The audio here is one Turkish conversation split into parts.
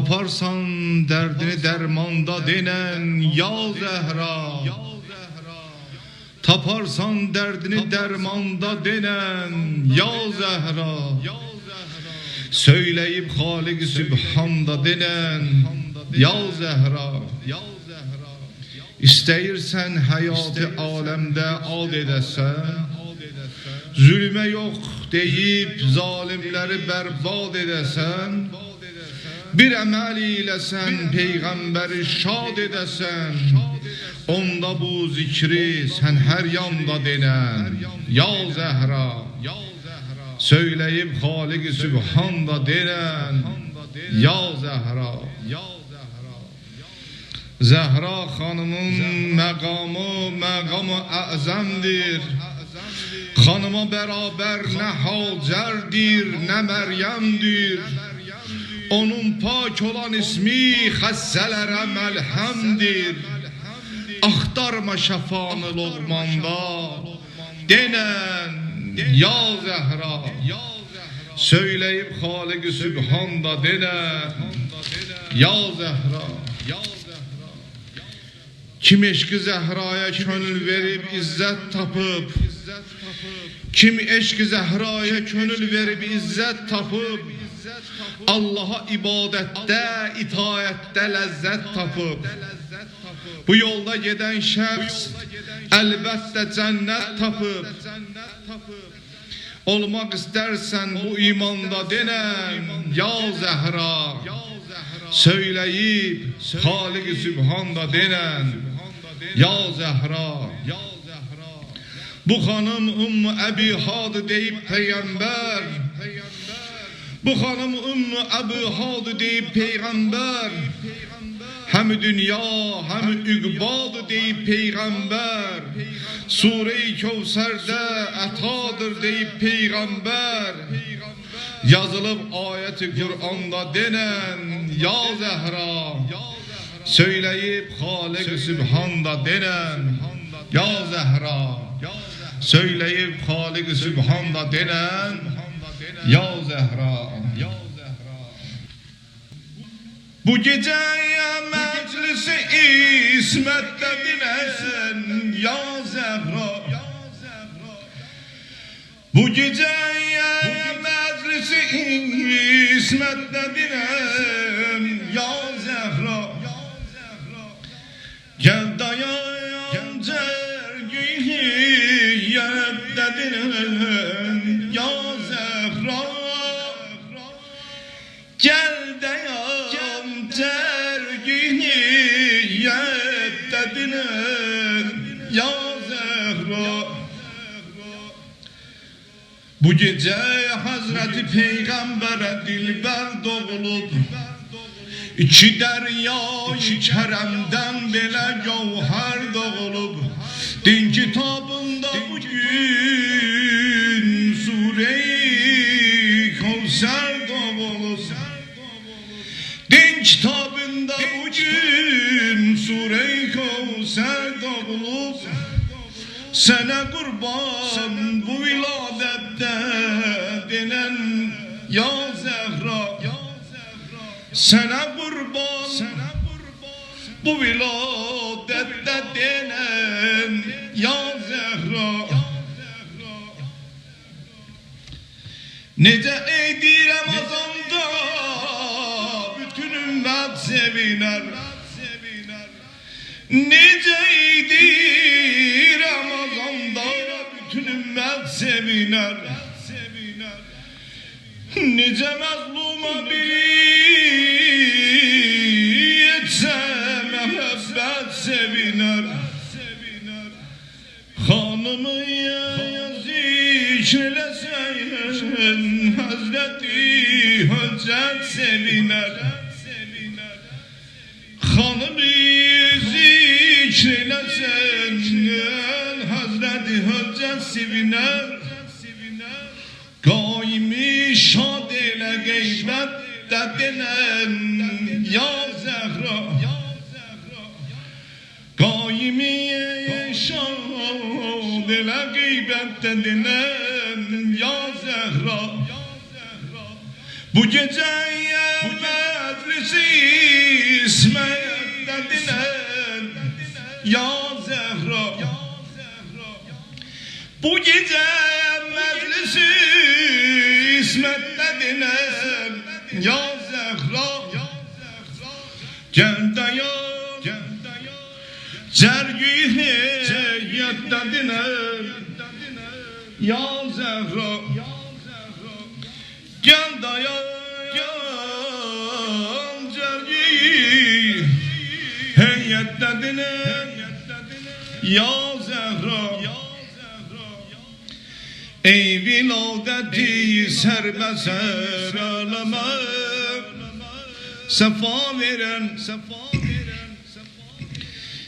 Taparsan derdini dermanda denen ya Zehra. Taparsan derdini dermanda denen ya Zehra. Söyleyip Halik-i Sübhan'da denen ya Zehra. İsteyirsen hayatı alemde ad edesen, zulme yok deyip zalimleri berbat edesen, bir emel ile sen peygamberi şad edesen, onda bu zikri sen her yanda denen ya Zehra. Söyleyip Halik-i Sübhan'da denen ya Zehra. Zehra hanımın megamı azamdir. Hanıma beraber ne Hacer'dir ne Meryem'dir. Onun pak olan ismi hasselere melhemdir. Aktarma şefanı Lokman'da denen ya Zehra. Söyleyip Halik-i Sübhan'da denen ya Zehra. Kim eşk-i Zehra'ya gönül verip izzet tapıp, kim eşk-i Zehra'ya gönül verip izzet tapıp, Allah'a ibadette, itaette lezzet tapıp, bu yolda giden şəxs elbette cennet tapıp, olmak istersen bu imanda denen ya Zehra. Söyleyip Halik-i Sübhan'da denen ya Zehra. Bu hanım Ümmü Ebi Had deyip peygamber, bu hanım Ümmü Ebi Had deyip peygamber, hem dünya hem ügbad deyip peygamber, Sure-i Kevser'de etadır deyip peygamber, yazılıp ayeti Kur'an'da denen ya Zehra. Söyleyip Halik-i Sübhan'da denen ya Zehra. Söyleyip Halik-i Sübhan'da denen ya Zehra. Bu geceye meclisi İsmet'te dinen ya Zehra. Bu geceye meclisi İsmet'te dinen ya Zehra. Gel dayan cergiyette dinen ya Zehra. Gel dayan cergiyette dinen ya Zehra. Bu gece Hazreti Peygamber'e dilber doğulup, İki derya-i keremden bile gevher doğulup, din kitabında bugün Sure-i Kevser doğulup, din kitabında bugün Sure-i Kevser doğulup, sana kurban bu viladette denen ya Zehra. Sana kurban bu viladette denen ya Zehra. Nece eydi Ramazan'da bütün ümmet seviner. Neceydi Ramazan'da bütün ümmet seviner. Nice mazluma biri etse mehabbet seviner. Hanımı zikrelesen Hazreti Hüccet seviner. Hanımı zikrelesen Hazreti Hüccet seviner. Kaimi şad ile gıybette denen ya Zehra. Kaimi şad ile gıybette denen ya Zehra. Bu geceye meclisi İsmet'te dinen ya Zehra, bu gece meclisi İsmet'te dinen ya Zehra, gel dayan cergih heyette dinen ya Zehra, gel dayan cergih heyette dinen ya Zehra. Ey viladeti serbeser aleme sefa veren,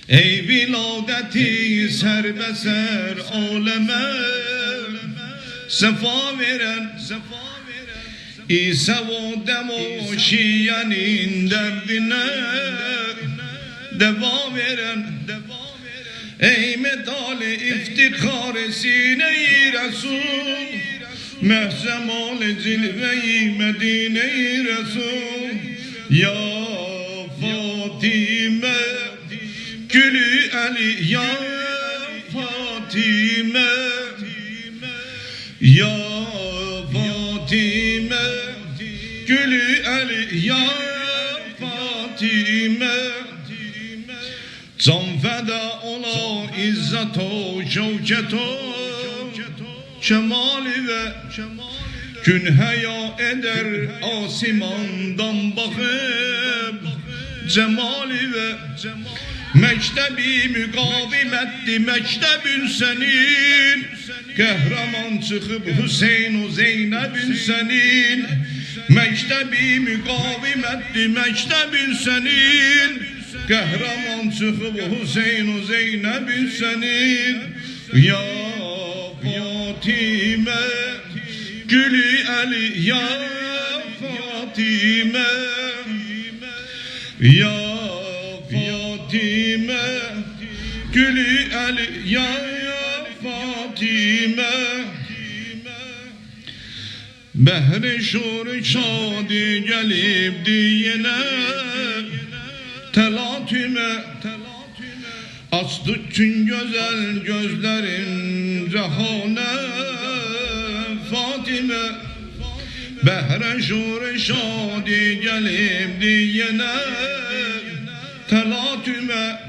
ey viladeti serbeser aleme sefa veren, İsa o demoşiyenin derdine deva veren, ey medali iftikar sine-i Resul, mehzemal cilve-i Medine-i Resul, ya Fatime Gülü Ali, ya Fatime, ya Fatime Gülü Ali, ya Fatime, can feda ola izzet o şevket o cemali ve gün heya eder asimandan bakıp cemali ve mektebi mükavimetti mektebün senin, kahraman çıkıp Hüseyin o Zeynep'ün senin, mektebi mükavimetti mektebün senin, kahraman çıkıp Hüseyin o Zeynep'ün senin, ya Fatime Gülü Ali, ya Fatime, ya Fatime Gülü Ali, ya Fatime, behre şur şadi gelip diyene telatüme, açtı tüm güzel gözlerin cehane Fatime, behre şur şadi gelip diyene telatüme,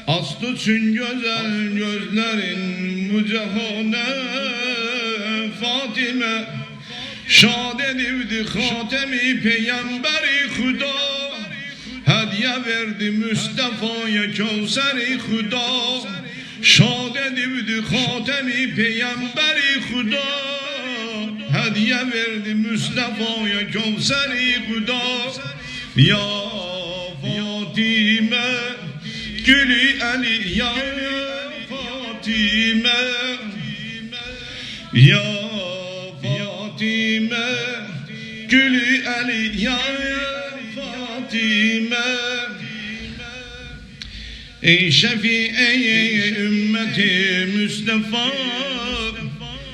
açtı tüm güzel gözlerin bu cehane Fatime, şad edildi hatemi peygamberi Huda, hediye verdi Mustafa'ya Kevser-i Huda, şad edildi hatemi peygamberi Huda, hediye verdi Mustafa'ya Kevser-i Huda, ya Fatime Gülü Ali, ya Fatime, ya Fatime Gülü Ali, ya Fatime, ey şefi-i ümmeti Mustafa,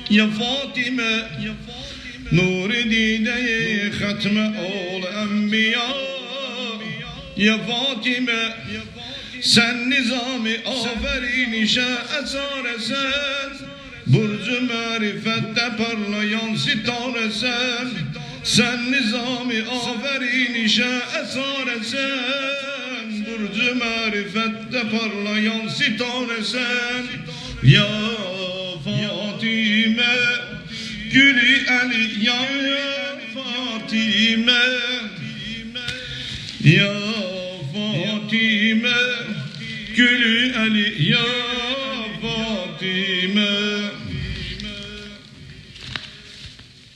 ya Fatime nur-i dide-i hatme ol enbiya, ya Fatime sen nizami aferinişe esaresen, burcu marifette parlayan sitaresen, sen nizami aferinişe esaresen, burcu marifette parlayan sitaresen, ya Fatime Gülü Ali, ya Fatime, ya Fatime Gülü Ali, ya Fatime,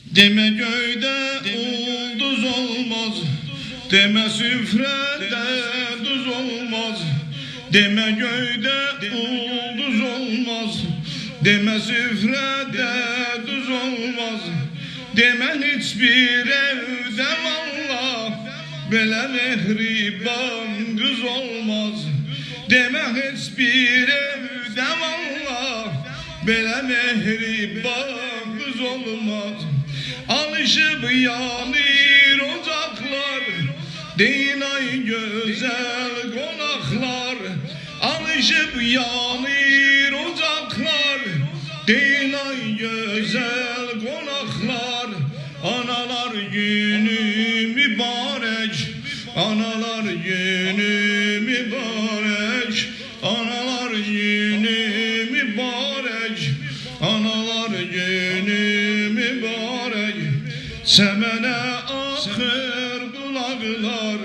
deme göğde ulduz olmaz, deme süfrede tuz olmaz, deme göğde ulduz olmaz, deme süfrede tuz olmaz, deme hiçbir evde vallah böyle mehriban kız olmaz, deme hiçbir evde vallah böyle mehriban kız olmaz. Alışıp yanır ocaklar, Deyin ay güzel konaklar, alışıp yanır ocaklar. Deyin ay güzel konaklar, analar günü mübarek, analar günü mübarek, analar günü mübarek, analar günü mübarek. Semene akır kulaklar,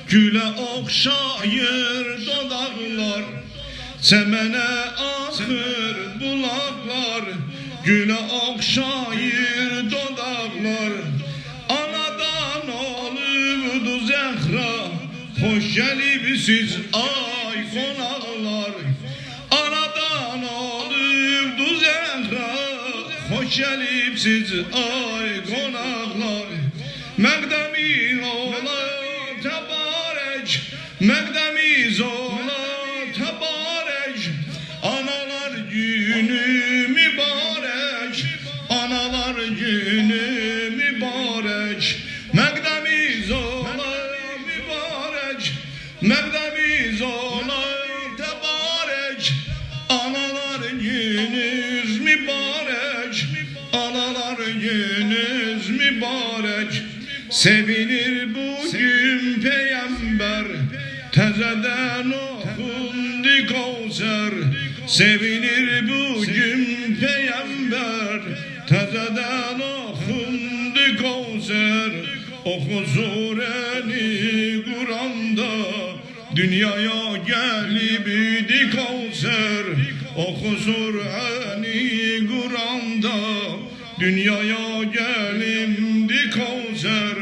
güle okşayır dodaklar. Semene akır bulaklar, güle okşayır dodaklar. Anadan olurdu Zehra, hoş gelipsiz ay konaklar. Anadan olurdu Zehra, hoş gelipsiz ay konaklar. Mekdemi ola tebarek, mekdemi ola tebarek. Analar günü mübarek, analar günü mübarek. Mekdemi ola mübarek, mekdemi ola tebarek. Analar gününüz mübarek, analar gününüz mübarek. Sevinir bugün peygamber, tezeden okundu Kevser. Sevinir bugün peygamber, tezeden okundu Kevser. Oku sureni Kur'an'da, dünyaya gelibdi Kevser. Oku sureni Kur'an'da, dünyaya gelimdi Kevser.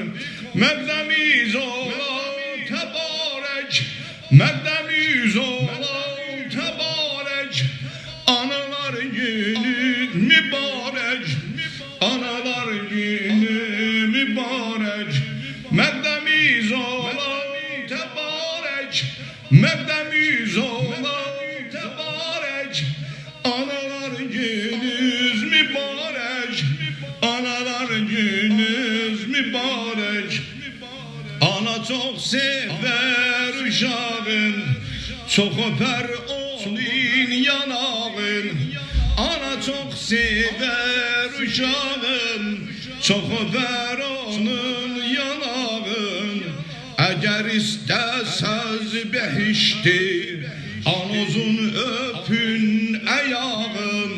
Mekdemiz ola tebarek, mekdemiz ola tebarek. Analar günü mübarek, analar günü mübarek. Mekdemiz ola tebarek, mekdemiz ola tebarek. Analar gününüz mübarek, analar gününüz mübarek. Ana çok sever uşağın, çok öper onun yanağın. Ana çok sever uşağın, çok öper onun yanağın. Eğer istesez behişti, anozun öpün ayağın.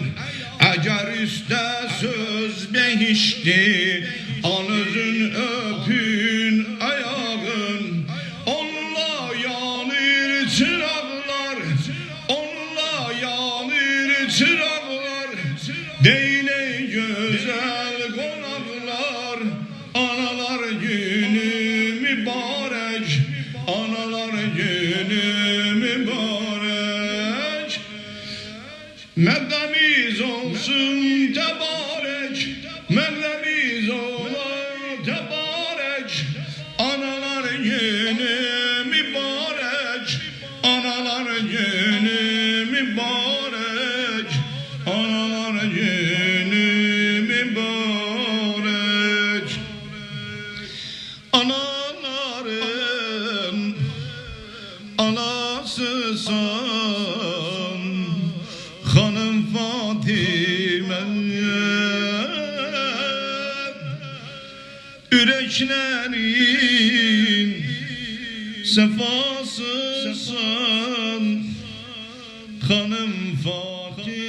Eğer istesez behişti, anozun öpün ayağın. Onunla yanır çırağlar, onunla yanır çırağlar. Değil ey güzel konaklar, analar günü mübarek, analar günü mübarek. Mevdemiz olsun tebarek, mevdemiz ola tebarek. Analar günü mübarek, analar günü mübarek, analar günü mübarek. Anaların anasısan Hanım Fatime, yüreklerin sefasısan Hanım Fatime.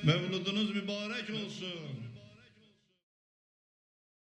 Mevludunuz mübarek olsun.